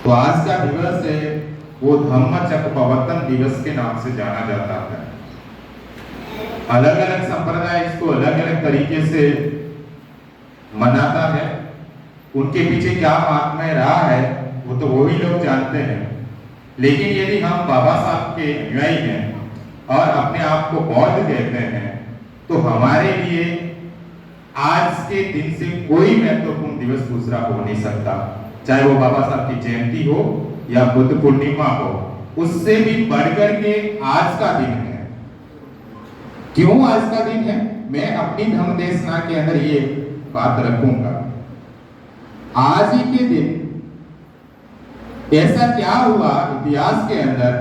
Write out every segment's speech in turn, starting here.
तो आज का दिवस है वो धम्मचक्र प्रवर्तन दिवस के नाम से जाना जाता है। अलग अलग संप्रदाय इसको अलग अलग तरीके से मनाता है, उनके पीछे क्या महात्म्य रहा है वो तो वही लोग जानते हैं। लेकिन यदि हम बाबा साहब के अनुयायी हैं और अपने आप को बौद्ध कहते हैं तो हमारे लिए आज के दिन से कोई महत्वपूर्ण दिवस दूसरा हो नहीं सकता, चाहे वो बाबा साहब की जयंती हो या बुद्ध पूर्णिमा हो, उससे भी बढ़कर के आज का दिन है। क्यों आज का दिन है, मैं अपनी धम्म देशना के अंदर ये बात रखूंगा। आज ही के दिन ऐसा क्या हुआ इतिहास के अंदर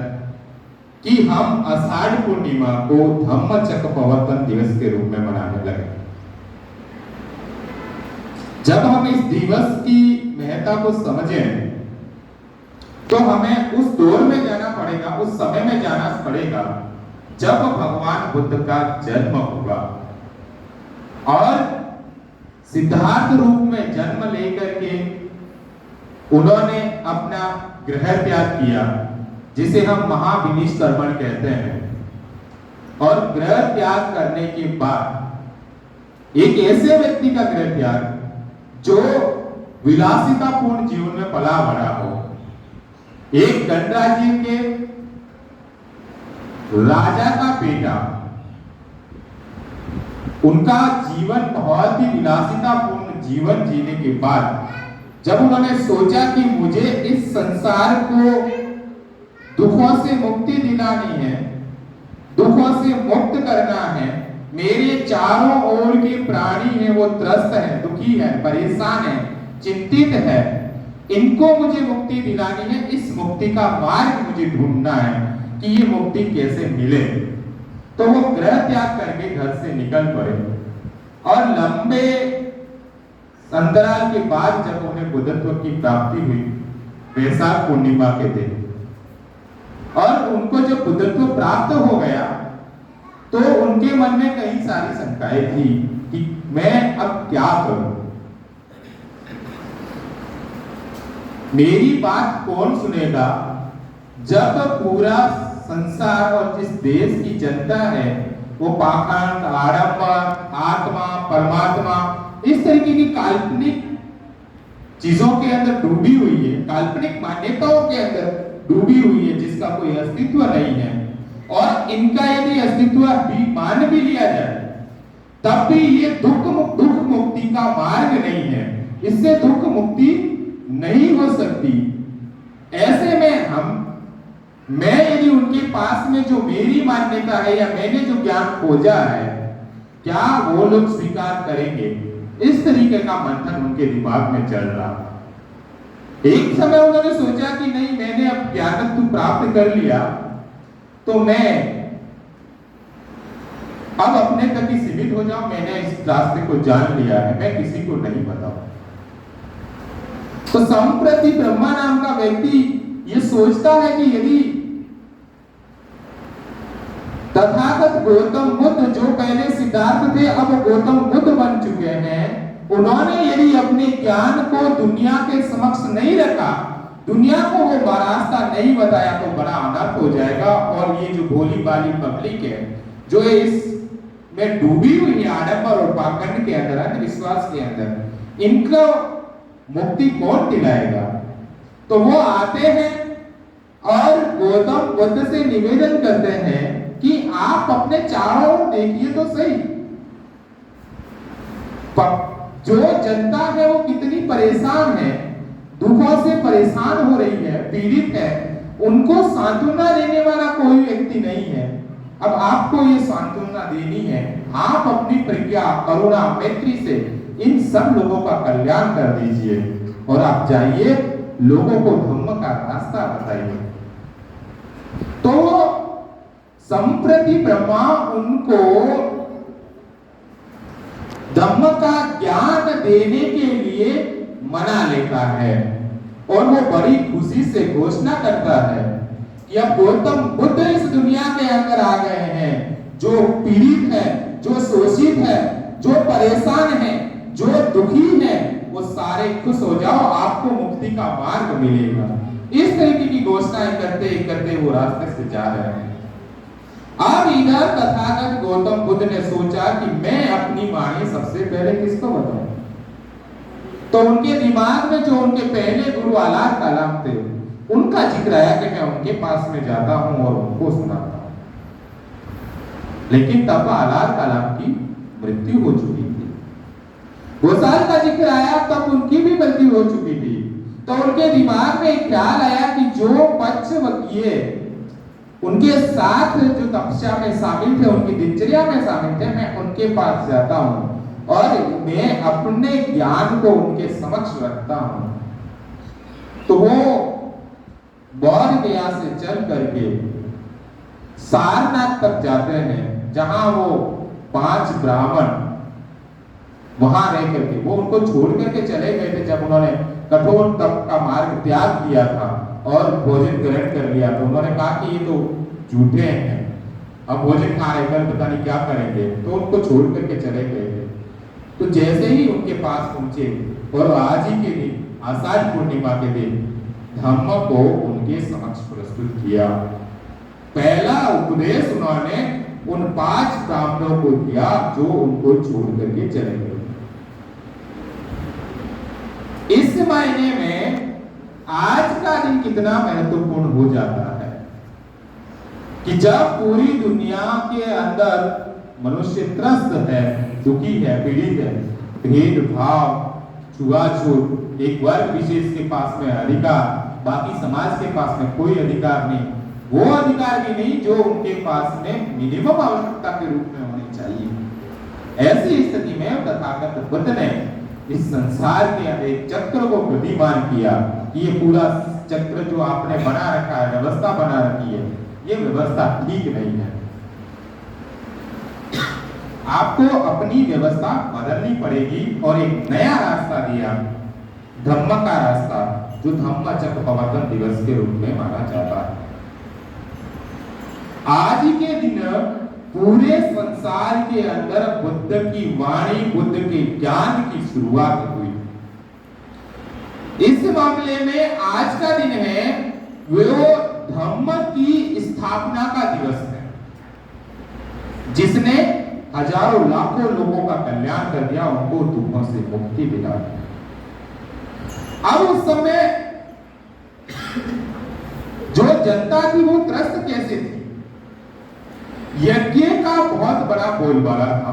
कि हम आषाढ़ पूर्णिमा को धम्मचक्र प्रवर्तन दिवस के रूप में मनाने लगे। जब हम इस दिवस की महत्ता को समझें तो हमें उस दौर में जाना पड़ेगा, उस समय में जाना पड़ेगा जब भगवान बुद्ध का जन्म हुआ और सिद्धार्थ रूप में जन्म लेकर के उन्होंने अपना गृह त्याग किया, जिसे हम महाविनिष्कर्मण कहते हैं। और गृह त्याग करने के बाद एक ऐसे व्यक्ति का गृह त्याग जो विलासितापूर्ण जीवन में पला बड़ा हो, एक गणराज्य के राजा का बेटा, उनका जीवन बहुत ही विलासितापूर्ण जीवन जीने के बाद जब उन्होंने सोचा कि मुझे इस संसार को दुखों से मुक्ति दिलानी है, दुखों से मुक्त करना है, मेरे चारों ओर के प्राणी हैं वो त्रस्त है, दुखी है, परेशान है, चिंतित है, इनको मुझे मुक्ति दिलानी है, इस मुक्ति का मार्ग मुझे ढूंढना है कि ये मुक्ति कैसे मिले। तो वो गृह त्याग करके घर से निकल पड़े और लंबे अंतराल के बाद जब उन्हें बुद्धत्व की प्राप्ति हुई वैशाख पूर्णिमा के दिन, और उनको जब बुद्धत्व प्राप्त हो गया तो उनके मन में कई सारी शंकाएं थी कि मैं अब क्या करूं, मेरी बात कौन सुनेगा जब पूरा संसार और जिस देश की जनता है वो पाखंड, आडंबर, आत्मा, परमात्मा, इस तरीके की काल्पनिक चीजों के अंदर डूबी हुई है, काल्पनिक मान्यताओं के अंदर डूबी हुई है जिसका कोई अस्तित्व नहीं है, और इनका यदि अस्तित्व भी मान भी लिया जाए तब भी ये दुख मुक्ति का मार्ग नहीं है, इससे दुख मुक्ति नहीं हो सकती। ऐसे में मैं यदि उनके पास में जो मेरी मान्यता है या मैंने जो ज्ञान खोजा है, क्या वो लोग स्वीकार करेंगे? इस तरीके का मंथन उनके दिमाग में चल रहा। एक समय उन्होंने सोचा कि नहीं, मैंने अब ज्ञानत्व प्राप्त कर लिया तो मैं अब अपने तक ही सीमित हो जाऊं, मैंने इस रास्ते को जान लिया है, मैं किसी को नहीं बताऊं। तो संप्रति ब्रह्मा नाम का व्यक्ति ये सोचता है कि यदि तथागत गौतम बुद्ध जो पहले सिद्धार्थ थे अब गौतम बुद्ध बन चुके हैं, उन्होंने यदि अपने ज्ञान को दुनिया के समक्ष नहीं रखा, दुनिया को वो रास्ता नहीं बताया तो बड़ा अनर्थ हो जाएगा। और ये जो भोली भाली पब्लिक है जो इस में डूबी हुई है आडंबर और पाखंड के अंदर, अंधविश्वास के अंदर, इनको मुक्ति कौन दिलाएगा? तो वो आते हैं और गौतम बुद्ध से निवेदन करते हैं कि आप अपने चारों ओर देखिए तो सही, जो जनता है वो कितनी परेशान है, दुखों से परेशान हो रही है, पीड़ित है, उनको सांत्वना देने वाला कोई व्यक्ति नहीं है। अब आपको ये सांत्वना देनी है, आप अपनी प्रज्ञा, करुणा, मैत्री से इन सब लोगों का कल्याण कर दीजिए और आप जाइए लोगों को धम्म का रास्ता बताइए। तो संप्रति ब्रह्मा उनको धम्म का ज्ञान देने के लिए मना लेता है और वो बड़ी खुशी से घोषणा करता है कि अब गौतम बुद्ध इस दुनिया के अंदर आ गए हैं, जो पीड़ित है, जो शोषित है, जो परेशान है, जो दुखी है, वो सारे खुश हो जाओ, आपको मुक्ति का मार्ग मिलेगा। इस तरीके की घोषणाएं करते करते वो रास्ते से जा रहे हैं। अब इधर तथागत गौतम बुद्ध ने सोचा कि मैं अपनी वाणी सबसे पहले किसको बताऊं। तो उनके दिमाग में जो उनके पहले गुरु अलार कलाम थे उनका जिक्र आया कि मैं उनके पास में जाता हूं और उनको सुनाता हूं। लेकिन तब अलार कलाम की मृत्यु हो चुकी थी। गोसाल का जिक्र आया तब उनकी भी मृत्यु हो चुकी थी। तो उनके दिमाग में एक ख्याल आया कि जो पंचवकीय उनके साथ जो तपस्या में शामिल थे, उनकी दिनचर्या में शामिल थे, मैं उनके पास जाता हूं और मैं अपने ज्ञान को उनके समक्ष रखता हूं। तो वो बौद्ध गया से चल करके सारनाथ तक जाते हैं, जहां वो 5 ब्राह्मण वहां रह करके वो उनको छोड़ करके चले गए थे। जब उन्होंने कठोर तप का मार्ग त्याग किया था और भोजन ग्रहण कर लिया तो उन्होंने कहा कि ये तो झूठे हैं, अब भोजन खा रहे कल पता नहीं क्या करेंगे, तो उनको छोड़ करके चले गए थे। तो जैसे ही उनके पास पहुंचे और आज ही के दिन आषाढ़ पूर्णिमा के दिन धम्म को उनके समक्ष प्रस्तुत किया। पहला उपदेश उन्होंने उन 5 ब्राह्मणों को दिया जो उनको छोड़ करके चले गए। इस महीने में आज का दिन कितना महत्वपूर्ण हो जाता है कि जब पूरी दुनिया के अंदर मनुष्य त्रस्त है, दुखी है, पीड़ित है, भेदभाव, छुआछूत, एक वर्ग विशेष के पास में अधिकार, बाकी समाज के पास में कोई अधिकार नहीं, वो अधिकार भी नहीं जो उनके पास में मिनिमम आवश्यकता के रूप में होनी चाहिए। ऐसी स्थिति में तथागत बुद्ध ने इस संसार के एक चक्र को गतिमान किया कि ये पूरा चक्र जो आपने बना रखा है, व्यवस्था बना रखी है, ये व्यवस्था ठीक नहीं है। आपको अपनी व्यवस्था बदलनी पड़ेगी और एक नया रास्ता दिया, धम्म का रास्ता, जो धम्म चक्र प्रवर्तन दिवस के रूप में माना जाता है। आज के दिन पूरे संसार के अंदर बुद्ध की वाणी, बुद्ध के ज्ञान की शुरुआत हुई। इस मामले में आज का दिन है वो धम्म की स्थापना का दिवस है, जिसने हजारों लाखों लोगों का कल्याण कर दिया, उनको दुखों से मुक्ति दिला दी। अब उस समय जो जनता थी वो त्रस्त कैसे थी? यज्ञ का बहुत बड़ा बोलबाला था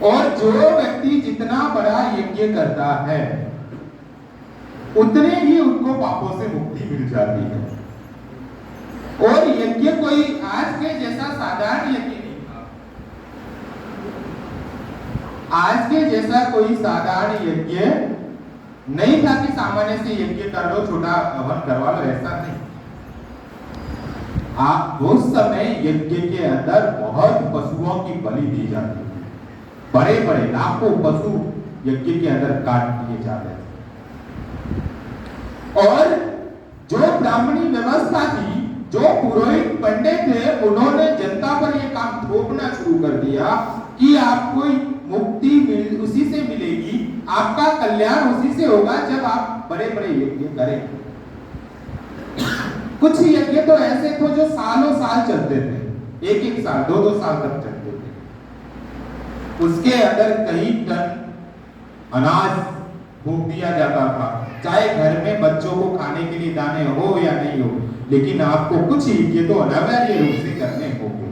और जो व्यक्ति जितना बड़ा यज्ञ करता है उतने ही उनको पापों से मुक्ति मिल जाती है। और यज्ञ कोई आज के जैसा साधारण यज्ञ नहीं था। आज के जैसा कोई साधारण यज्ञ नहीं था कि सामान्य से यज्ञ कर लो, छोटा हवन करवा लो, ऐसा नहीं। आप उस समय यज्ञ के अंदर बहुत पशुओं की बलि दी जाती थी, बड़े बड़े लाखों पशु यज्ञ के अंदर काट दिए जाते थे। और जो ब्राह्मणी व्यवस्था थी, जो पुरोहित पंडित थे, उन्होंने जनता पर यह काम थोपना शुरू कर दिया कि आपको मुक्ति उसी से मिलेगी, आपका कल्याण उसी से होगा जब आप बड़े बड़े यज्ञ करें। कुछ यज्ञ तो ऐसे थे जो सालों साल चलते थे, एक साल, दो साल तक चलते थे। उसके अंदर कई टन अनाज फूंक दिया जाता था, चाहे घर में बच्चों को खाने के लिए दाने हो या नहीं हो, लेकिन आपको कुछ यज्ञ तो अनिवार्य रूप से करने होंगे।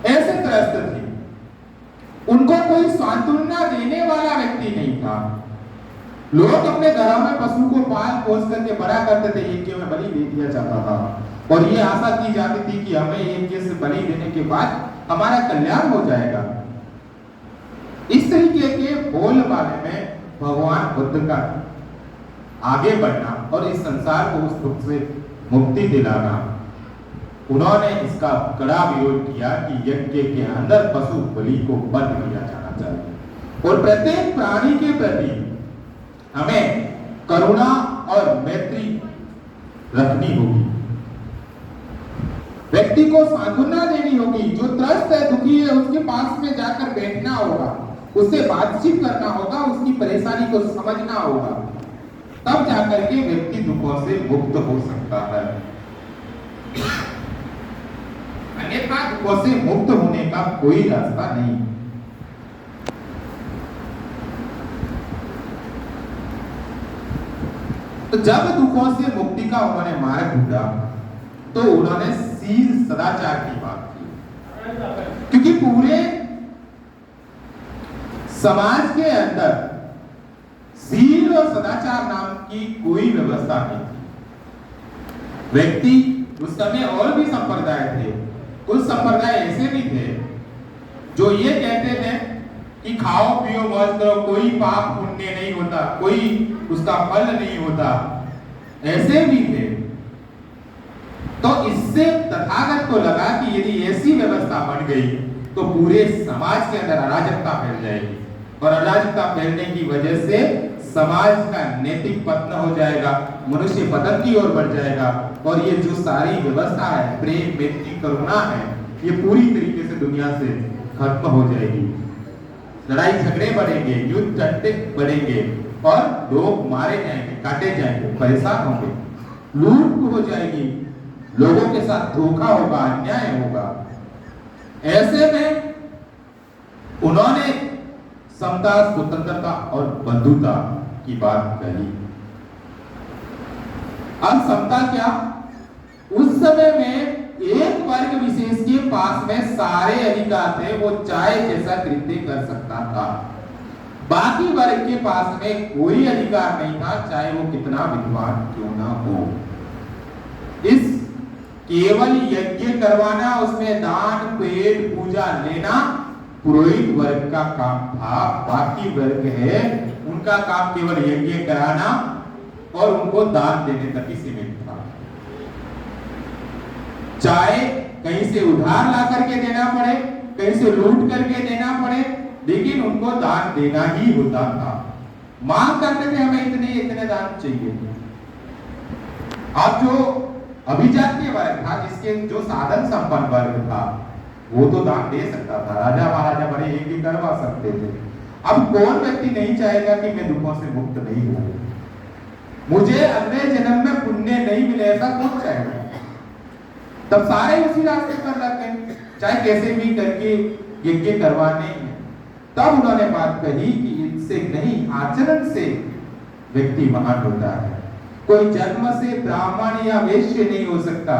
ऐसे त्रस्त थे, उनको कोई सांत्वना देने वाला व्यक्ति नहीं था। लोग अपने घरों में पशु को पाल पोस करके बड़ा करते थे, यज्ञ में बलि दे दिया जाता था और ये आशा की जाती थी कि हमें यज्ञ से बलि देने के बाद हमारा कल्याण हो जाएगा। इस तरीके के बोलबाले में भगवान बुद्ध का आगे बढ़ना और इस संसार को उस दुख से मुक्ति दिलाना, उन्होंने इसका कड़ा विरोध किया कि यज्ञ के अंदर पशु बलि को बंद किया जाना चाहिए और प्रत्येक प्राणी के प्रति हमें करुणा और मैत्री रखनी होगी। व्यक्ति को सांत्वना देनी होगी, जो त्रस्त है, दुखी है, उसके पास में जाकर बैठना होगा, उससे बातचीत करना होगा, उसकी परेशानी को समझना होगा, तब तब जाकर के व्यक्ति दुखों से मुक्त हो सकता है, अन्यथा दुखों से मुक्त होने का कोई रास्ता नहीं। तो जब दुखों से मुक्ति का उन्होंने मार्ग ढूंढा तो उन्होंने शील सदाचार की बात की, क्योंकि पूरे समाज के अंदर शील और सदाचार नाम की कोई व्यवस्था नहीं थी। व्यक्ति उस समय और भी संप्रदाय थे, कुछ संप्रदाय ऐसे भी थे जो ये कहते थे कि खाओ पियो मौज करो, कोई पाप पुण्य नहीं होता, कोई उसका फल नहीं होता, ऐसे भी थे। तो इससे तथागत को लगा कि यदि ऐसी व्यवस्था बन गई तो पूरे समाज के अंदर अराजकता फैल जाएगी, और अराजकता फैलने की वजह से समाज का नैतिक पतन हो जाएगा, मनुष्य पतन की ओर बढ़ जाएगा, और ये जो सारी व्यवस्था है, प्रेम मैत्री करुणा है, ये पूरी तरीके से दुनिया से खत्म हो जाएगी। लड़ाई झगड़े बढ़ेंगे, युद्ध चट्टे बढ़ेंगे, और लोग मारे जाएंगे, काटे जाएंगे, परेशान होंगे, लूट हो जाएगी, लोगों के साथ धोखा होगा, अन्याय होगा। ऐसे में उन्होंने समता, स्वतंत्रता और बंधुता की बात कही। अब समता क्या? उस समय में एक वर्ग विशेष के पास में सारे अधिकार थे, वो चाहे जैसा कृत्य कर सकता था। बाकी वर्ग के पास में कोई अधिकार नहीं था, चाहे वो कितना विद्वान क्यों ना हो। इस केवल यज्ञ करवाना, उसमें दान पेट पूजा लेना पुरोहित वर्ग का काम था। बाकी वर्ग है उनका काम केवल यज्ञ कराना और उनको दान देने तक ही सीमित था। चाहे कहीं से उधार ला करके देना पड़े, कहीं से लूट करके देना पड़े, लेकिन उनको दान देना ही होता था। मांग करते थे हमें इतने इतने दान चाहिए। अब जो अभिजातीय वर्ग था, जिसके जो साधन संपन्न वर्ग था, वो तो दान दे सकता था, राजा महाराजा बड़े यज्ञ करवा सकते थे। अब कौन व्यक्ति नहीं चाहेगा कि मैं दुखों से मुक्त नहीं हूं, मुझे अगले जन्म में पुण्य नहीं मिले, ऐसा कौन चाहेगा? तब सारे उसी रास्ते पर लग गए, चाहे कैसे भी करके यज्ञ करवाने हैं। तब उन्होंने बात कही कि इससे नहीं, आचरण से व्यक्ति महान होता है। कोई जन्म से ब्राह्मण या वैश्य नहीं हो सकता,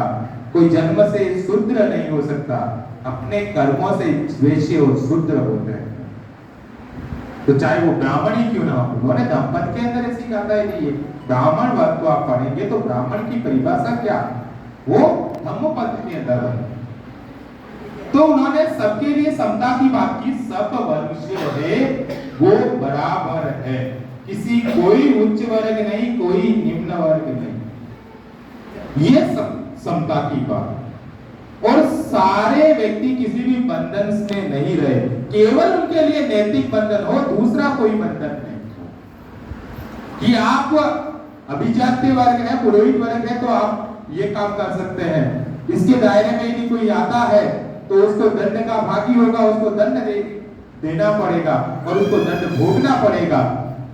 कोई जन्म से शूद्र नहीं हो सकता, अपने कर्मों से वैश्य और शूद्र होते हैं। तो चाहे वो ब्राह्मण ही क्यों ना हो। उन्होंने धम्मपद के अंदर ऐसी कहा है कि ब्राह्मण वर्ग को आप पढ़ेंगे तो ब्राह्मण की परिभाषा क्या, वो धम्मपद के अंदर है। तो उन्होंने सबके लिए समता की बात की, सब मनुष्य है वो बराबर है, किसी कोई उच्च वर्ग नहीं, कोई निम्न वर्ग नहीं, ये समता की बात। और सारे व्यक्ति किसी भी बंधन में नहीं रहे, केवल उनके लिए नैतिक बंधन हो, दूसरा कोई बंधन नहीं हो। कि आप अभिजात्य वर्ग है, पुरोहित वर्ग है, तो आप ये काम कर सकते हैं, इसके दायरे में यदि कोई आता है तो उसको दंड का भागी होगा, उसको दंड देना पड़ेगा और उसको दंड भोगना पड़ेगा।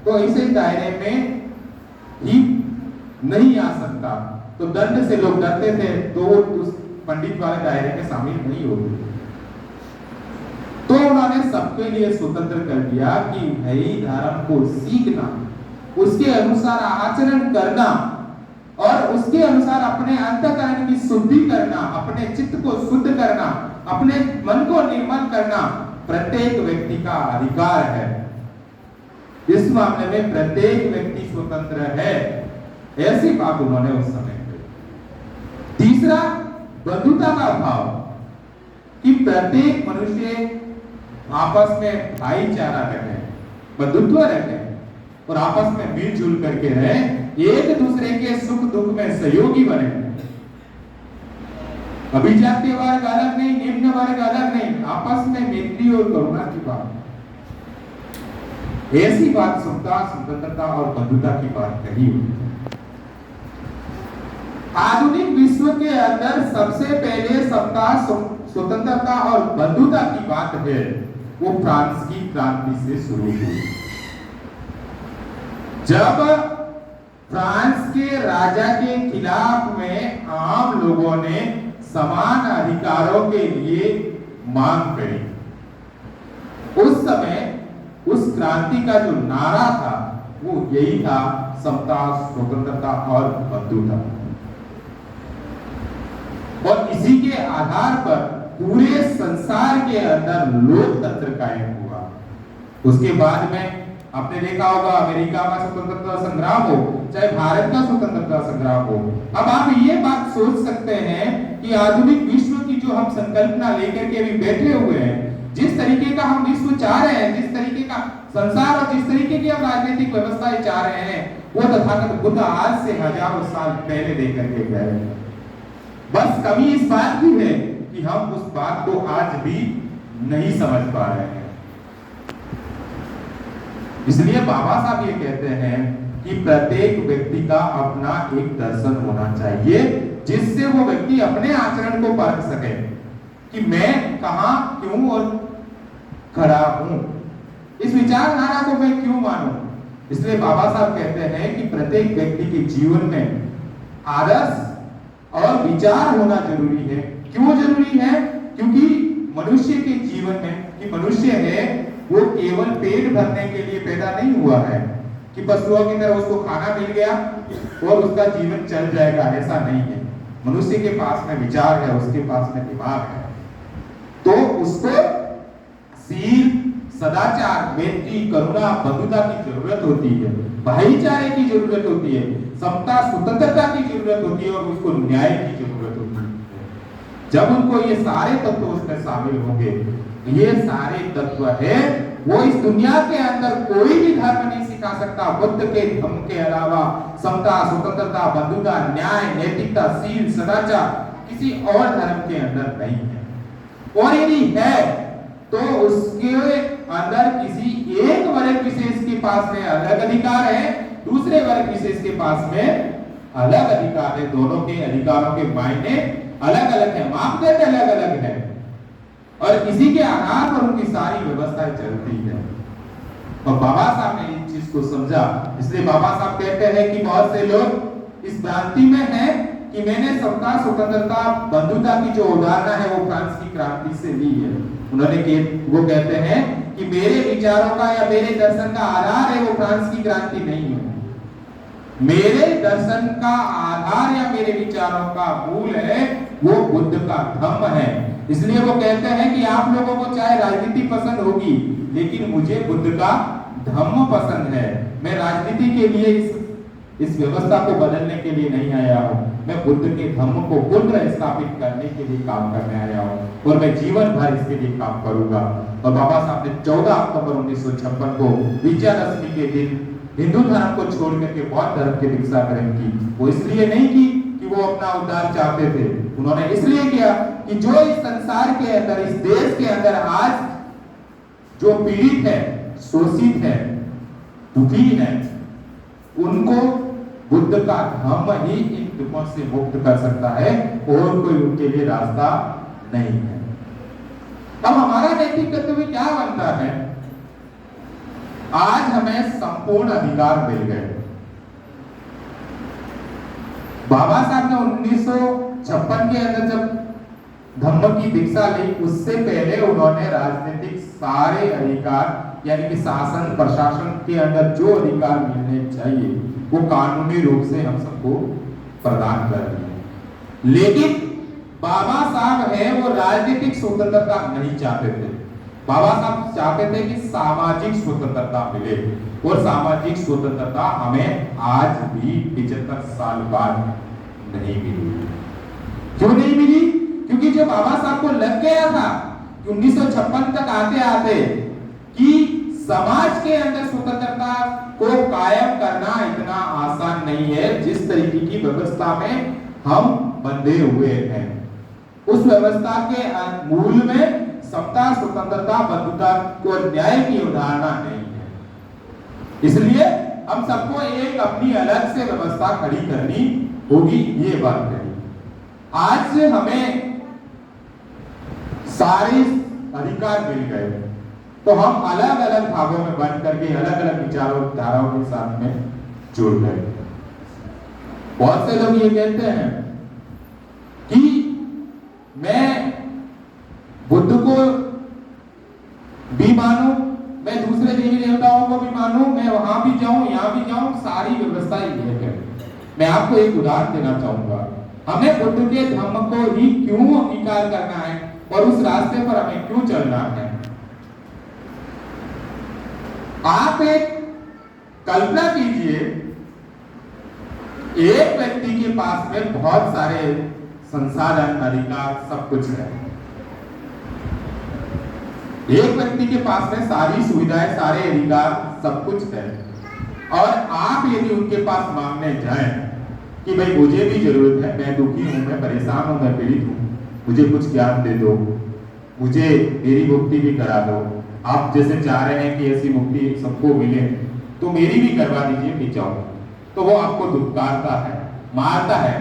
तो ऐसे दायरे में ही नहीं आ सकता, तो दंड से लोग डरते थे, तो उस पंडित वाले दायरे में शामिल नहीं होते। तो उन्होंने सबके लिए स्वतंत्र कर दिया कि भाई धर्म को सीखना, उसके अनुसार आचरण करना और उसके अनुसार अपने अंतःकरण की शुद्धि करना, अपने चित्त को शुद्ध करना, अपने मन को निर्मल करना प्रत्येक व्यक्ति का अधिकार है। इस मामले में प्रत्येक व्यक्ति स्वतंत्र है, ऐसी बात उन्होंने उस समय कही। तीसरा, बंधुता का भाव, कि प्रत्येक मनुष्य आपस में भाईचारा रखे, बंधुत्व रखे और आपस में मिलजुल करके रहे, एक दूसरे के सुख दुख में सहयोगी बने। अभिजातीय वर्ग अलग नहीं, निम्न वर्ग अलग नहीं, आपस में मैत्री और करुणा की बात, ऐसी बात समता, स्वतंत्रता और बंधुता की बात कही हुई। आधुनिक विश्व के अंदर सबसे पहले समता, स्वतंत्रता और बंधुता की बात है, वो फ्रांस की क्रांति से शुरू हुई। जब फ्रांस के राजा के खिलाफ में आम लोगों ने समान अधिकारों के लिए मांग करी। उस समय उस क्रांति का जो नारा था वो यही था, समता, स्वतंत्रता और बंधुता। और इसी के आधार पर पूरे संसार के अंदर लोकतंत्र कायम हुआ। उसके बाद में आपने देखा होगा अमेरिका का स्वतंत्रता संग्राम हो, चाहे भारत का स्वतंत्रता संग्राम हो। अब आप ये बात सोच सकते हैं कि आधुनिक विश्व की जो हम संकल्पना लेकर के अभी बैठे हुए हैं, जिस तरीके का हम विश्व चाह रहे हैं, जिस तरीके का संसार और जिस तरीके की हम राजनीतिक व्यवस्थाएं चाह रहे हैं, वो तथागत बुद्ध आज से हजारों साल पहले देकर के गए। बस कमी इस बात की है कि हम उस बात को आज भी नहीं समझ पा रहे हैं। इसलिए बाबा साहब ये कहते हैं कि प्रत्येक व्यक्ति का अपना एक दर्शन होना चाहिए, जिससे वो व्यक्ति अपने आचरण को परख सके कि मैं कहां, क्यों और खड़ा हूं, इस विचारधारा को मैं क्यों मानूं। इसलिए बाबा साहब कहते हैं कि प्रत्येक व्यक्ति के जीवन में आदर्श और विचार होना जरूरी है। क्यों जरूरी है? क्योंकि मनुष्य के जीवन में, कि मनुष्य है वो केवल पेट भरने के लिए पैदा नहीं हुआ है कि पशुओं की तरह उसको खाना मिल गया और उसका जीवन चल जाएगा, ऐसा नहीं है। मनुष्य के पास में विचार है, उसके पास में दिमाग है, तो उसको सील, सदाचार, मैत्री, करुणा, बंधुता की जरूरत होती है, भाईचारे की जरूरत होती है, समता, स्वतंत्रता की जरूरत होती है और उसको न्याय की जरूरत होती है। जब उनको ये सारे तत्व उसमें शामिल होंगे, ये सारे तत्व है, वो इस दुनिया के अंदर कोई भी धर्म नहीं सिखा सकता। बुद्ध के धर्म के अलावा समता, स्वतंत्रता, बंधुता, न्याय, नैतिकता, सील, सदाचार किसी और धर्म के अंदर नहीं है। और यदि है तो उसके अंदर किसी एक वर्ग विशेष के पास में अलग अधिकार है, दूसरे वर्ग विशेष के पास में अलग अधिकार है। दोनों के अधिकारों के मायने अलग अलग है, मापदंड अलग अलग है और इसी के आधार पर उनकी सारी व्यवस्थाएं चलती है। और बाबा साहब ने इस चीज को समझा, इसलिए बाबा साहब कहते हैं कि बहुत से लोग इस भ्रांति में हैं कि मैंने समता, स्वतंत्रता, बंधुता की जो उदाहरण है वो फ्रांस की क्रांति से ली है। वो कहते हैं कि मेरे विचारों का या मेरे दर्शन का आधार है वो फ्रांस की क्रांति नहीं है। मेरे दर्शन का आधार या मेरे विचारों का मूल है वो बुद्ध का धम्म है। इसलिए वो कहते हैं कि आप लोगों को चाहे राजनीति पसंद होगी, लेकिन मुझे बुद्ध का धम्म पसंद है। मैं राजनीति के लिए इस व्यवस्था को बदलने के लिए नहीं आया हूँ, मैं बुद्ध के धम्म को पुनर्स्थापित करने के लिए काम करने आया हूँ और मैं जीवन भर इसके लिए काम करूंगा। और बाबा साहब ने 14 अक्टूबर 1956 को विजयादशमी के दिन हिंदू धर्म को छोड़ करके बौद्ध धर्म की दीक्षा ग्रहण की। वो इसलिए नहीं की कि वो अपना उद्धार चाहते थे, उन्होंने इसलिए किया कि जो इस संसार के अंदर, इस देश के अंदर आज जो पीड़ित है, शोषित है, दुखी है, उनको बुद्ध का धम्म ही इन दुखों से मुक्त कर सकता है और कोई उनके लिए रास्ता नहीं है। अब हमारा नैतिक कर्तव्य क्या बनता है? आज हमें संपूर्ण अधिकार मिल गए। बाबा साहब ने 1956 के अंदर जब धम्म की दीक्षा ली, उससे पहले उन्होंने राजनीतिक सारे अधिकार यानी कि शासन प्रशासन के अंदर जो अधिकार मिलने चाहिए वो कानूनी रूप से हम सबको प्रदान कर दिए। लेकिन बाबा साहब है वो राजनीतिक स्वतंत्रता नहीं चाहते थे। बाबा साहब चाहते थे कि सामाजिक स्वतंत्रता मिले और सामाजिक स्वतंत्रता हमें आज भी 75 साल बाद नहीं मिली। क्यों नहीं मिली? क्योंकि जो बाबा साहब को लग गया था कि 1956 तक आते आते कि समाज के अंदर स्वतंत्रता को कायम करना इतना आसान नहीं है जिस तरीके की व्यवस्था में हम बंधे हुए हैं। उस व्यवस्था के मूल में समता, स्वतंत्रता, बंधुता और न्याय की अवधारणा नहीं है। इसलिए हम सबको एक अपनी अलग से व्यवस्था खड़ी करनी होगी, ये बात कही। आज से हमें सारे अधिकार मिल गए तो हम अलग अलग भागों में बंट करके अलग अलग विचारों धाराओं के साथ में जुड़ गए। बहुत से लोग ये कहते हैं कि मैं बुद्ध को भी मानूं, मैं दूसरे देवी देवताओं को भी मानूं, मैं वहां भी जाऊं, यहां भी जाऊं, सारी व्यवस्था ही है। मैं आपको एक उदाहरण देना चाहूंगा। हमें बुद्ध के धर्म को ही क्यों अंगीकार करना है और उस रास्ते पर हमें क्यों चलना है? आप एक कल्पना कीजिए, एक व्यक्ति के पास में बहुत सारे संसाधन, अधिकार, सब कुछ है। एक व्यक्ति के पास में सारी सुविधाएं, सारे अधिकार, सब कुछ है, और आप यदि उनके पास मांगने जाएं कि भाई मुझे भी जरूरत है, मैं दुखी हूं, मैं परेशान हूं, मैं पीड़ित हूं, मुझे कुछ ज्ञान दे दो, मुझे मेरी मुक्ति भी करा दो, आप जैसे चाह रहे हैं कि ऐसी मुक्ति सबको मिले तो मेरी भी करवा दीजिए, पी जाओ, तो वो आपको दुत्कारता है, मारता है,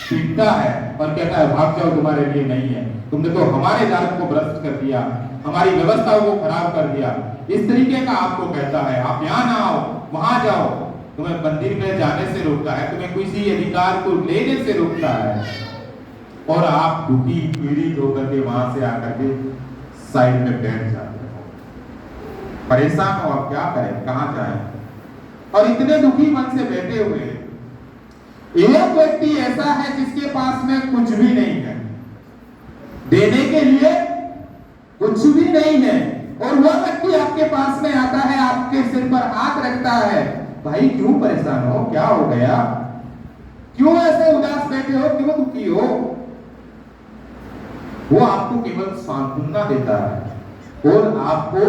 पीटता है और कहता है भाग जाओ, तुम्हारे लिए नहीं है, तुमने तो हमारे जात को भ्रष्ट कर दिया, हमारी व्यवस्थाओं को खराब कर दिया, इस तरीके का आपको कहता है। आप यहाँ ना आओ, वहां जाओ, तुम्हें मंदिर में जाने से रोकता है, तुम्हें किसी अधिकार को लेने से रोकता है, और आप दुखी पीड़ित होकर के वहां से आकर के साइड में बैठ जाते हो, परेशान हो, आप क्या करें, कहां जाएं? और इतने दुखी मन से बैठे हुए एक व्यक्ति ऐसा है जिसके पास में कुछ भी नहीं है, देने के लिए कुछ भी नहीं है, और वह व्यक्ति आपके पास में आता है, आपके सिर पर हाथ रखता है, भाई क्यों परेशान हो, क्या हो गया, क्यों ऐसे उदास बैठे हो, क्यों दुखी हो? वो आपको केवल सांत्वना देता है और आपको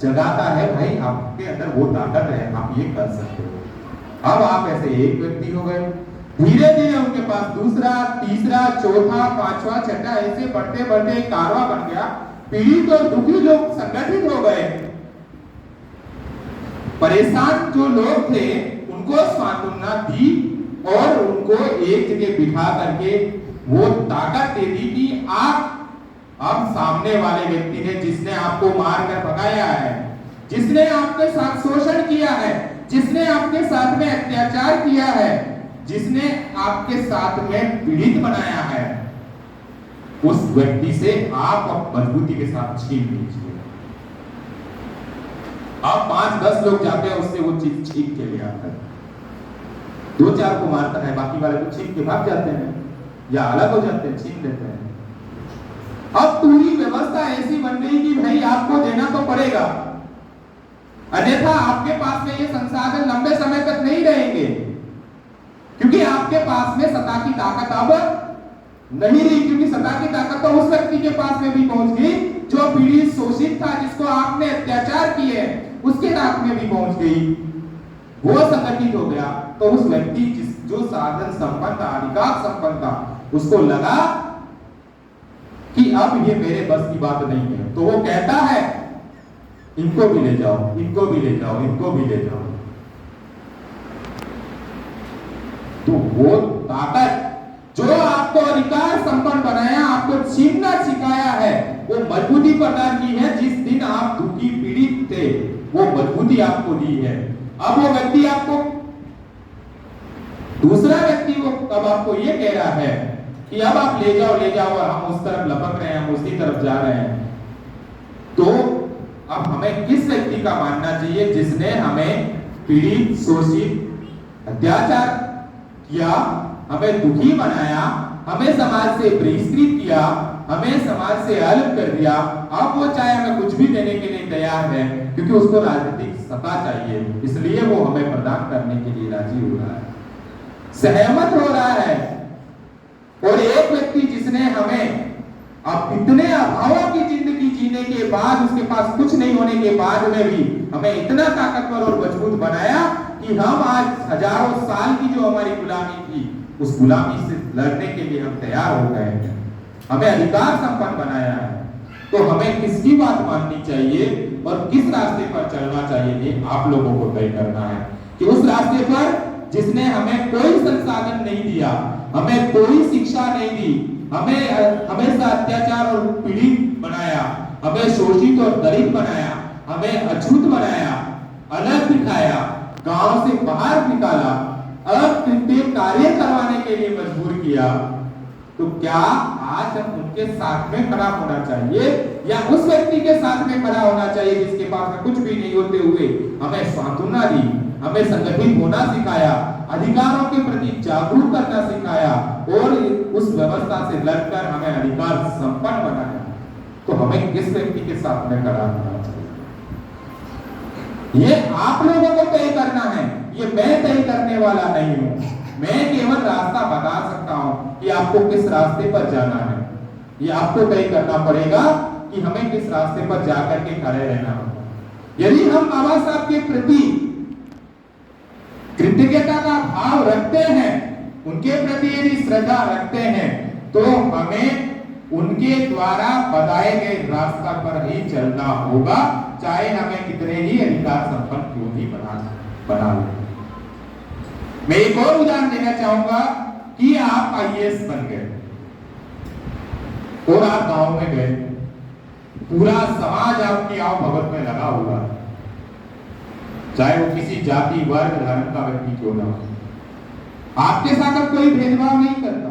जगाता है, भाई आपके अंदर वो ताकत है, आप ये कर सकते हो। अब आप ऐसे एक व्यक्ति हो गए, धीरे धीरे उनके पास दूसरा, तीसरा, चौथा, पांचवा, छठा, ऐसे बढ़ते बढ़ते एक कारवां बन गया, पीड़ित और दुखी लोग संगठित हो गए। परेशान जो लोग थे उनको सांत्वना दी और उनको एक जगह बिठा करके वो ताकत दे दी कि आप, अब सामने वाले व्यक्ति ने, जिसने आपको मार कर भगाया है, जिसने आपके साथ शोषण किया है, जिसने आपके साथ में अत्याचार किया है, जिसने आपके साथ में पीड़ित बनाया है, उस व्यक्ति से आप मजबूती के साथ छीन लीजिए। आप 5-10 लोग जाते हैं, उससे वो चीज छीन के ले आता है, 2-4 को मारता है, बाकी वाले को छीन के भाग जाते हैं या अलग हो जाते हैं, छीन लेते हैं। अब पूरी व्यवस्था ऐसी बन गई कि भाई आपको देना तो पड़ेगा, अन्यथा आपके पास में ये संसाधन लंबे समय तक नहीं रहेंगे, क्योंकि आपके पास में सत्ता की ताकत अब नहीं रही, क्योंकि सत्ता की ताकत तो उस व्यक्ति के पास में भी पहुंच गई जो पीड़ित, शोषित था, जिसको आपने अत्याचार किए, उसके हाथ में भी पहुंच गई, वो संगठित हो गया। तो उस व्यक्ति जो साधन संपन्न था, अधिकार संपन्न था, उसको लगा कि अब ये मेरे बस की बात नहीं है, तो वो कहता है इनको भी ले जाओ, इनको भी ले जाओ, इनको भी ले जाओ। तो वो ताकत जो आपको अधिकार संपन्न बनाया, आपको छीनना सिखाया है, वो मजबूती प्रदान की है। जिस दिन आप दुखी पीड़ित थे, वो मजबूती आपको दी है। अब वो व्यक्ति आपको, दूसरा व्यक्ति वो अब आपको ये कह रहा है कि अब आप ले जाओ, ले जाओ, और हम उस तरफ लपक रहे हैं, हम उसी तरफ जा रहे हैं। तो अब हमें किस व्यक्ति का मानना चाहिए जिसने हमें पीड़ित, शोषित, अत्याचार किया, हमें दुखी बनाया, हमें समाज से बहिष्कृत किया, हमें समाज से अलग कर दिया। अब वो चाहे हमें कुछ भी देने के लिए तैयार है, क्योंकि उसको राजनीतिक सत्ता चाहिए, इसलिए वो हमें प्रदान करने के लिए राजी हो रहा है, सहमत हो रहा है। और एक व्यक्ति जिसने हमें अब इतने अभावों की जिंदगी जीने के बाद, उसके पास कुछ नहीं होने के बाद में भी हमें इतना ताकतवर और मजबूत बनाया कि हम आज हजारों साल की जो हमारी गुलामी थी, उस गुलामी से लड़ने के लिए हम तैयार हो गए हैं, हमें अधिकार संपन्न बनाया है। तो हमें किसकी बात माननी चाहिए और किस रास्ते पर चलना चाहिए, ये आप लोगों को तय करना है। कि उस रास्ते पर जिसने हमें कोई संसाधन नहीं दिया, हमें कोई शिक्षा नहीं दी, हमें हमेशा अत्याचार और पीड़ित बनाया, हमें शोषित और दलित बनाया, हमें अछूत बनाया, अलग दिखाया, गांव से बाहर निकाला, अकृत्रिम कार्य किया, तो क्या आज हम उनके साथ में खड़ा होना चाहिए या उस व्यक्ति के साथ में खड़ा होना चाहिए जिसके पास में कुछ भी नहीं होते हुए हमें सांत्वना दी, हमें संगठित होना सिखाया, अधिकारों के प्रति जागरूक करना सिखाया और उस व्यवस्था से लड़कर हमें अधिकार संपन्न बनाया, तो हमें किस व्यक्ति के साथ में खड़ा होना चाहिए? ये आप लोगों को तय करना है, ये मैं तय करने वाला नहीं हूं। मैं केवल रास्ता बता सकता हूं कि आपको किस रास्ते पर जाना है। ये आपको तय करना पड़ेगा कि हमें किस रास्ते पर जाकर के खड़े रहना होगा। यदि हम बाबा साहब के प्रति कृतज्ञता का भाव रखते हैं, उनके प्रति यदि श्रद्धा रखते हैं, तो हमें उनके द्वारा बताए गए रास्ता पर ही चलना होगा, चाहे हमें कितने ही अधिकार संपन्न क्यों नहीं बना ले। मैं एक और उदाहरण देना चाहूंगा कि आप आईएएस बन गए और आप गांव में गए, पूरा समाज आपकी आओ भगत में लगा हुआ, चाहे वो किसी जाति वर्ग धर्म का व्यक्ति क्यों ना हो, आपके साथ अब कोई भेदभाव नहीं करता,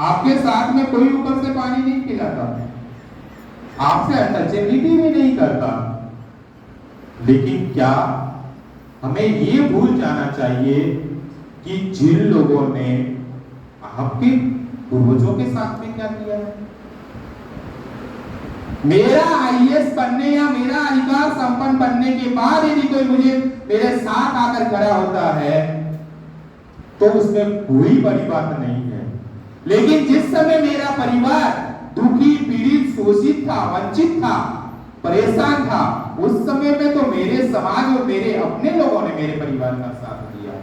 आपके साथ में कोई ऊपर से पानी नहीं पिलाता, आपसे अटैचेबिलिटी भी नहीं करता। लेकिन क्या हमें ये भूल जाना चाहिए कि जिन लोगों ने आपके पूर्वजों के साथ में क्या किया है? मेरा आईएएस बनने या मेरा अधिकार संपन्न बनने के बाद यदि कोई मुझे मेरे साथ आकर खड़ा होता है तो उसमें कोई बड़ी बात नहीं है। लेकिन जिस समय मेरा परिवार दुखी, पीड़ित, शोषित था, वंचित था, परेशान था, उस समय में तो मेरे समाज और मेरे अपने लोगों ने मेरे परिवार का साथ दिया।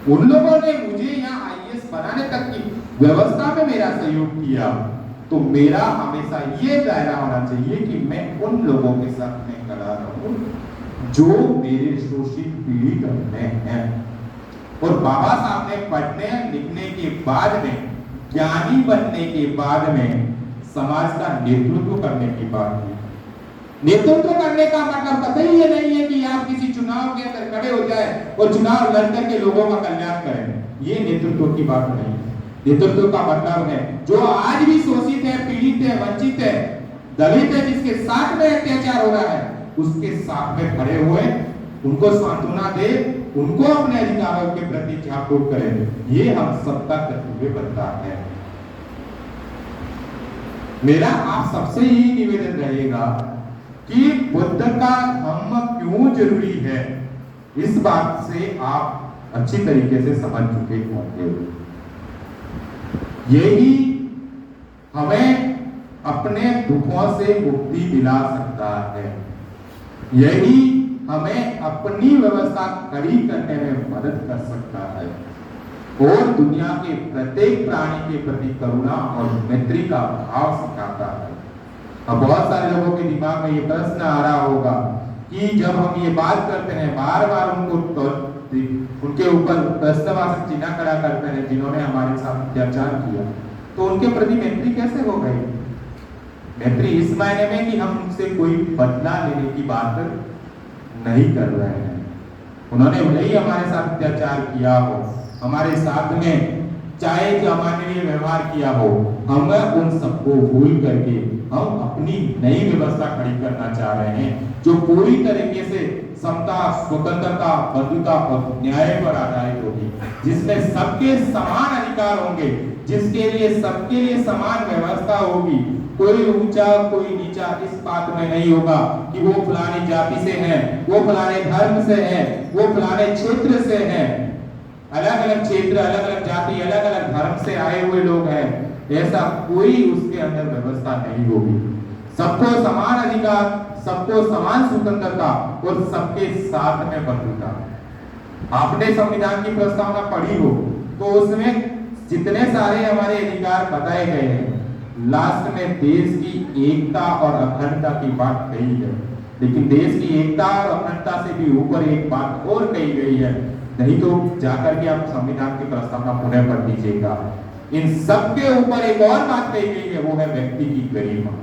उन लोगों ने मुझे यहाँ आईएएस बनाने तक की व्यवस्था में मेरा सहयोग किया। तो मेरा हमेशा ये दायरा होना चाहिए कि मैं उन लोगों के साथ में खड़ा रहूं जो मेरे शोषित पीड़ित में हैं। और बाबा साहब ने पढ़ने लिखने के बाद में, ज्ञानी बनने के बाद में समाज का नेतृत्व करने की बात की। नेतृत्व करने का मतलब पता ही ये नहीं है कि आप किसी चुनाव के अंदर खड़े हो जाए और चुनाव लड़कर के लोगों का कल्याण करें, ये नेतृत्व की बात नहीं है। नेतृत्व का मतलब है जो आज भी शोषित है, पीड़ित है, वंचित है, दलित है, जिसके साथ में अत्याचार हो रहा है, उसके साथ में खड़े हुए उनको सांत्वना दे, उनको अपने अधिकारों के प्रति जागरूक करें। ये हम सबका कर्तव्य बनता है। मेरा आप सबसे यही निवेदन रहेगा कि बुद्ध का धम्म क्यों जरूरी है, इस बात से आप अच्छी तरीके से समझ चुके होंगे। यही हमें अपने दुखों से मुक्ति दिला सकता है, यही हमें अपनी व्यवस्था खड़ी करने में मदद कर सकता है और दुनिया के प्रत्येक प्राणी के प्रति करुणा और मैत्री का भाव सिखाता है। अब बहुत सारे लोगों के दिमाग में ये प्रश्न आ रहा होगा कि जब हम ये बात करते हैं, बार बार उनको उनके ऊपर प्रश्नवाचक चिन्ह खड़ा करते हैं जिन्होंने हमारे साथ अत्याचार किया, तो उनके प्रति मैत्री कैसे हो गई? मैत्री इस मायने में कि हम उनसे कोई बदला लेने की बात नहीं कर रहे हैं। उन्होंने भले ही हमारे साथ अत्याचार किया हो, हमारे साथ में चाहे जो अमानवीय व्यवहार किया हो, हम उन सबको भूल करके हम अपनी नई व्यवस्था खड़ी करना चाह रहे हैं जो पूरी तरीके से समता, स्वतंत्रता, बंधुता और न्याय पर आधारित होगी, जिसमें सबके समान अधिकार होंगे, जिसके लिए सबके लिए समान व्यवस्था होगी। कोई ऊंचा कोई नीचा इस बात में नहीं होगा कि वो फलानी जाति से है, वो फलाने धर्म से है, वो फलाने क्षेत्र से है। अलग अलग क्षेत्र, अलग अलग जाति, अलग अलग धर्म से आए हुए लोग हैं, ऐसा कोई उसके अंदर व्यवस्था नहीं होगी। सबको समान अधिकार, सबको समान स्वतंत्रता और सबके साथ में बंधुता। आपने संविधान की प्रस्तावना पढ़ी हो तो उसमें जितने सारे हमारे अधिकार बताए गए हैं, लास्ट में देश की एकता और अखंडता की बात कही है। लेकिन देश की एकता और अखंडता से भी ऊपर एक बात और कही गई है, नहीं तो जाकर के आप संविधान की प्रस्तावना पुनः पढ़ लीजिएगा। इन सब के ऊपर एक और बात कही गई है, वो है व्यक्ति की गरिमा।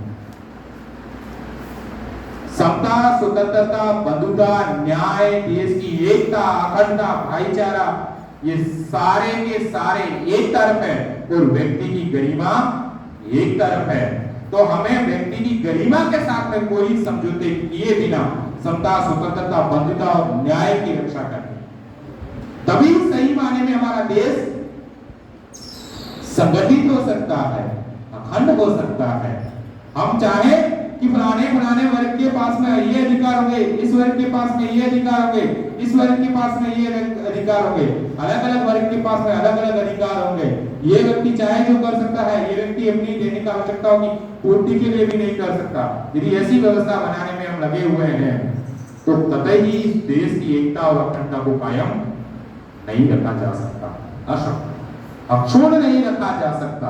समता, स्वतंत्रता, बंधुता, न्याय, देश की एकता, अखंडता, भाईचारा, ये सारे के सारे एक तरफ है और व्यक्ति की गरिमा एक तरफ है। तो हमें व्यक्ति की गरिमा के साथ में कोई समझौते किए बिना समता, स्वतंत्रता, बंधुता और न्याय की रक्षा करनी, तभी सही मायने में हमारा देश संगठित हो सकता है, अखंड हो सकता है। हम चाहे कि फलाने वर्ग के पास में ये अधिकार होंगे, इस वर्ग के पास में ये अधिकार होंगे, इस वर्ग के पास में ये अधिकार होंगे, अलग अलग वर्ग के पास में अलग अलग अधिकार होंगे। ये व्यक्ति चाहे जो कर सकता है, ये व्यक्ति अपनी दैनिक आवश्यकताओं की पूर्ति के लिए भी नहीं कर सकता। यदि ऐसी व्यवस्था बनाने में हम लगे हुए हैं तो कतई ही इस देश की एकता और अखंडता को कायम नहीं रखा जा सकता, अक्षुण्ण नहीं रखा जा सकता।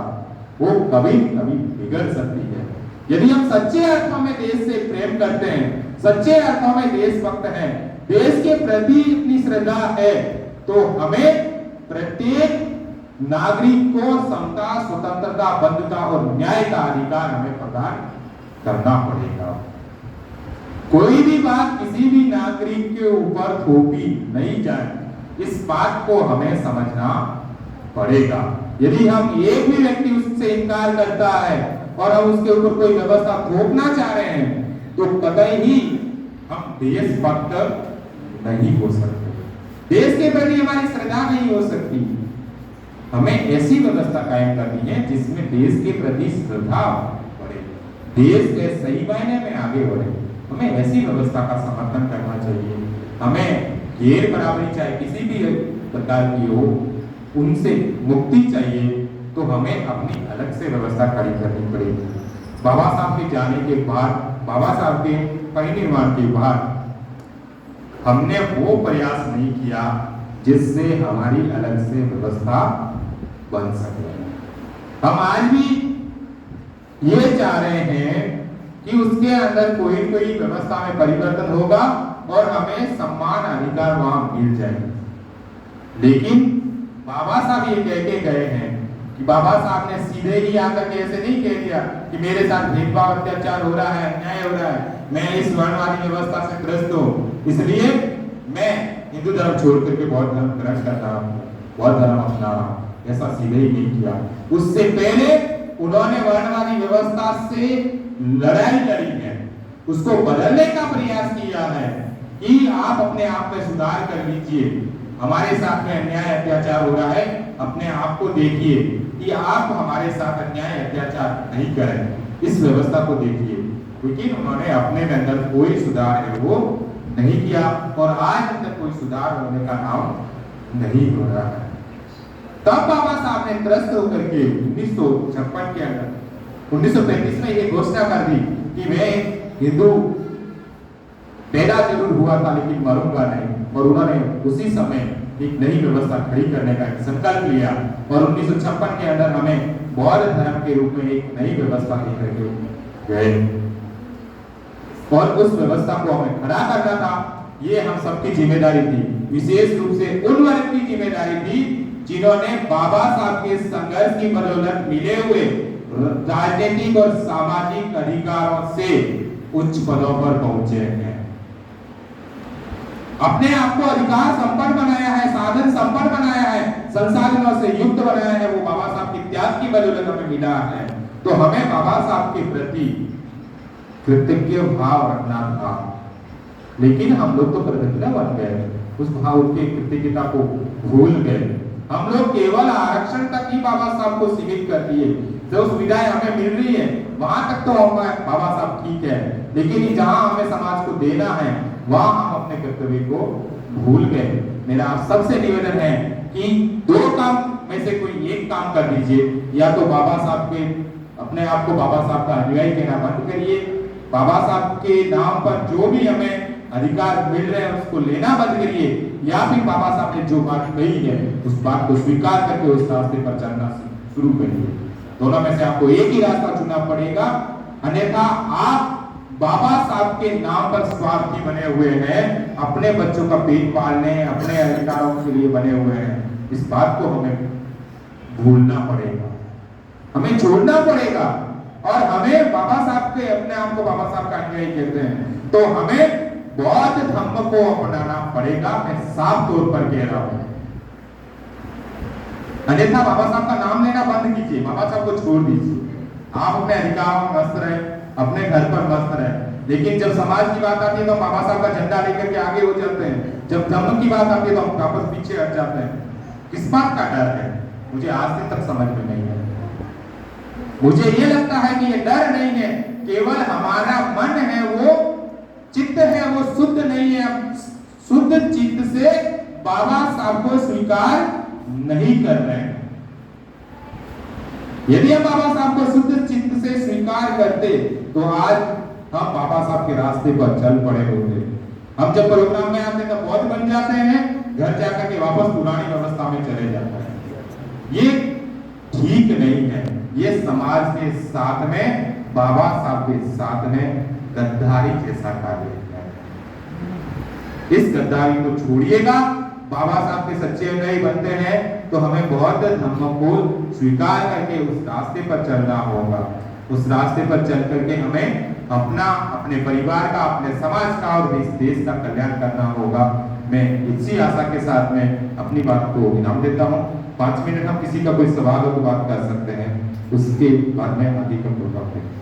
वो कभी कभी बिगड़ सकती है। यदि हम सच्चे अर्थों में देश से प्रेम करते हैं, सच्चे अर्थों में देशभक्त हैं, देश के प्रति इतनी श्रद्धा है, तो हमें प्रत्येक नागरिक को समता, स्वतंत्रता, बंधुता और न्याय का अधिकार हमें प्रदान करना पड़ेगा। कोई भी बात किसी भी नागरिक के ऊपर थोपी नहीं जाए, इस बात को हमें समझना पड़ेगा। यदि हम एक भी व्यक्ति उससे इनकार करता है और हम उसके ऊपर कोई व्यवस्था थोपना चाह रहे हैं तो कतई ही हम देशभक्त नहीं हो सकते, देश के प्रति हमारी श्रद्धा नहीं हो सकती। हमें ऐसी व्यवस्था कायम करनी है जिसमें देश के प्रति श्रद्धा बढ़े, देश के सही मायने में आगे बढ़े। हमें ऐसी व्यवस्था का समर्थन करना चाहिए। हमें गैर बराबरी चाहे किसी भी प्रकार की हो, उनसे मुक्ति चाहिए, तो हमें अपनी अलग से व्यवस्था खड़ी करनी पड़ेगी। बाबा साहब के जाने के बाद, बाबा साहब के परिनिर्वाण के बाद हमने वो प्रयास नहीं किया जिससे हमारी अलग से व्यवस्था बन सके। हम आज भी ये चाह रहे हैं कि उसके अंदर कोई व्यवस्था में परिवर्तन होगा और हमें सम्मान, अधिकार वहां मिल जाएंगे। लेकिन बाबा साहब ये कह के गए हैं कि बाबा साहब ने सीधे ही आकर के ऐसे नहीं कह दिया कि मेरे साथ भेदभाव, अत्याचार हो रहा है, अन्याय हो रहा है, मैं इस वर्णवादी व्यवस्था से ग्रस्त हूं, इसलिए मैं हिंदू धर्म छोड़ करके बौद्ध धर्म ग्रहण कर रहा हूं, बौद्ध धर्म अपना रहा हूं। ऐसा सीधे ही नहीं किया। उससे पहले उन्होंने वर्णवादी व्यवस्था से लड़ाई लड़ी है, उसको बदलने का प्रयास किया है कि आप अपने आप में सुधार कर लीजिए, हमारे साथ में अन्याय अत्याचार हो रहा है, अपने आप को देखिए कि आप हमारे साथ अन्याय अत्याचार नहीं करें, इस व्यवस्था को देखिए। लेकिन उन्होंने अपने में अंदर कोई सुधार है वो नहीं किया और आज अंदर कोई सुधार होने का नाम नहीं हो रहा है। तब बाबा साहब ने त्रस्त होकर के 1956 के अंदर 1935 में ये घोषणा कर दी कि मैं हिंदू पैदा जरूर हुआ था लेकिन मरूंगा नहीं, और उन्होंने उसी समय एक नई व्यवस्था खड़ी करने का एक संकल्प लिया और 1956 के अंदर हमें बौद्ध धर्म के रूप में एक नई व्यवस्था लेकर के गए और उस व्यवस्था को हमें खड़ा करना था। ये हम सबकी जिम्मेदारी थी, विशेष रूप से उन वर्ग की जिम्मेदारी थी जिन्होंने बाबा साहब के संघर्ष की बदौलत मिले हुए राजनीतिक और सामाजिक अधिकारों से उच्च पदों पर पहुंचे हैं, अपने आप को अधिकार संपन्न बनाया है, साधन संपन्न बनाया है, संसाधनों से युक्त बनाया है, वो बाबा साहब के त्याग की बदौलत हमें मिला है। तो हमें बाबा साहब के प्रति कृतज्ञ भाव रखना था, लेकिन हम लोग तो कृतज्ञ बन गए, उस भाव के कृतज्ञता को भूल गए। हम लोग केवल आरक्षण तक ही बाबा साहब को सीमित कर दिए, जो सुविधाएं हमें मिल रही है वहां तक तो हम बाबा साहब ठीक है, लेकिन जहां हमें समाज को देना है वहां हम अपने कर्तव्य को भूल गए। मेरा आप सबसे निवेदन है कि दो काम में से कोई एक काम कर दीजिए, या तो बाबा साहब के अपने आप को बाबा साहब का अनुयायी कहना बंद करिए, बाबा साहब के नाम पर जो भी हमें अधिकार मिल रहे हैं उसको लेना बंद करिए, या फिर बाबा साहब ने जो बात कही है उस बात को स्वीकार करके उस रास्ते पर चलना शुरू करिए। दोनों में से आपको एक ही रास्ता चुनना पड़ेगा, अन्यथा आप बाबा साहब के नाम पर स्वार्थी बने हुए हैं, अपने बच्चों का पेट पालने, अपने अधिकारों के लिए बने हुए हैं। इस बात को हमें भूलना पड़ेगा, हमें छोड़ना पड़ेगा और हमें बाबा साहब के अपने आप को बाबा साहब का अनुयायी कहते हैं तो हमें बौद्ध धर्म को अपनाना पड़ेगा। मैं साफ तौर पर कह रहा हूं, अन्यथा बाबा साहब का नाम लेना बंद कीजिए, बाबा साहब को छोड़ दीजिए। आप अपने अधिकार में मस्त रहे, अपने घर पर मस्त रहे, लेकिन जब समाज की बात आती है तो बाबा साहब का झंडा लेकर के आगे हो जाते हैं, जब धर्म की बात आती है तो हम वापस पीछे हट जाते हैं। किस बात का डर है? मुझे आज दिन तक समझ में नहीं है। मुझे ये लगता है कि ये डर नहीं है, केवल हमारा मन है, वो चित्त है, वो शुद्ध नहीं है। शुद्ध चित्त से बाबा साहब को स्वीकार नहीं कर रहे हैं। यदि हम बाबा साहब को शुद्ध चित्त से स्वीकार करते तो आज हम बाबा साहब के रास्ते पर चल पड़े होते। हम जब प्रोग्राम में आते तो बौद्ध बन जाते हैं, घर जाकर के वापस पुरानी व्यवस्था में चले जाते हैं। ये ठीक नहीं है। ये समाज के साथ में, बाबा साहब के साथ में गद्दारी जैसा कार्य है। इस गद्दारी को छोड़िएगा। बाबा साहब के सच्चे अनुयायी बनते हैं तो हमें बौद्ध धर्म को स्वीकार करके उस रास्ते पर चलना होगा। उस रास्ते पर चल करके हमें अपना, अपने परिवार का, अपने समाज का और इस देश का कल्याण करना होगा। मैं इसी आशा के साथ में अपनी बात को विराम देता हूँ। 5 मिनट हम किसी का कोई सवाल हो तो बात कर सकते हैं, उसके बाद में आगे का प्रोग्राम देखें।